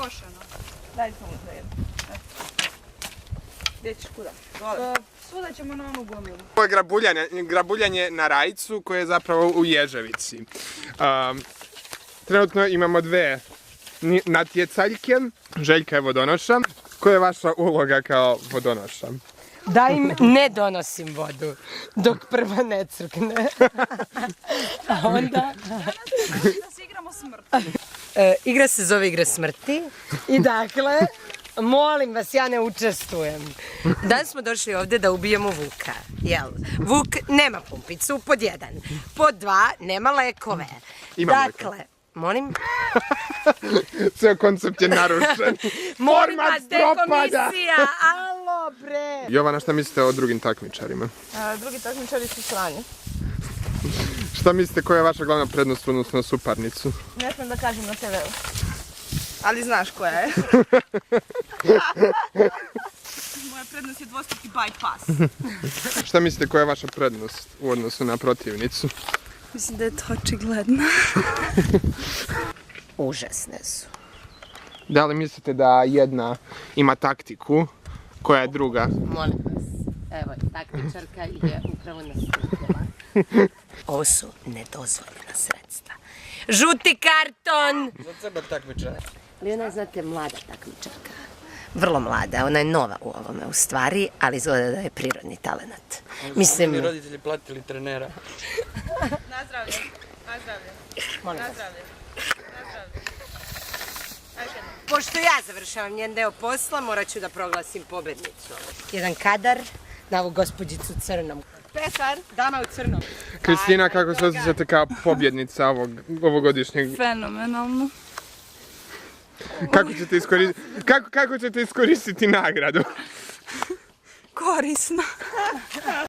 košeno. Daj samo za jedno. Gdje ćeš kuda? Svuda ćemo na onu gomilu. Ovo je grabuljanje na Rajcu koje je zapravo u Ježevici. Trenutno imamo dve natjecajke. Željka je vodonoša. Koja je vaša uloga kao vodonoša? Da im ne donosim vodu, dok prva ne crkne. A onda... Da se igramo smrt. Igra se zove Igra smrti i dakle, molim vas, ja ne učestvujem. Danas smo došli ovdje da ubijemo vuka, jel? Vuk nema pumpicu, pod 1. Pod 2, nema lekove. Dakle, molim? Cijel koncept je narušen. Molim Format vas, propada. dekomisija! Alo, bre! Jovana, šta mislite o drugim takmičarima? Drugi takmičari su sranje. Šta mislite koja je vaša glavna prednost odnosno na suparnicu? Ne smijem da kažem na TV-u. Ali znaš koja je. Moja prednost je dvostruki bypass. Šta mislite koja je vaša prednost u odnosu na protivnicu? Mislim da je to očigledno. Užasne su. Da li mislite da jedna ima taktiku, koja je druga? Molim vas, evo, takmičarka je upravo nastupila. Ovo su nedozvoljena sredstva. Žuti karton! Za sebe takmičar. Ali ona je, znate, mlada takmičarka. Vrlo mlada, ona je nova u ovome u stvari, ali izgleda da je prirodni talenat. Mislim... Su roditelji platili trenera. Nazdravlje. Nazdravlje. Molim vas. Nazdravlje. Pošto ja završavam njen deo posla, morat ću da proglasim pobednicu. Jedan kadar na ovu gospođicu crnom. Petar. Dama u crnom. Kristina, kako se osjećate kao pobjednica ovogodišnjeg? Fenomenalno. Kako ćete iskoristiti nagradu? Korisno.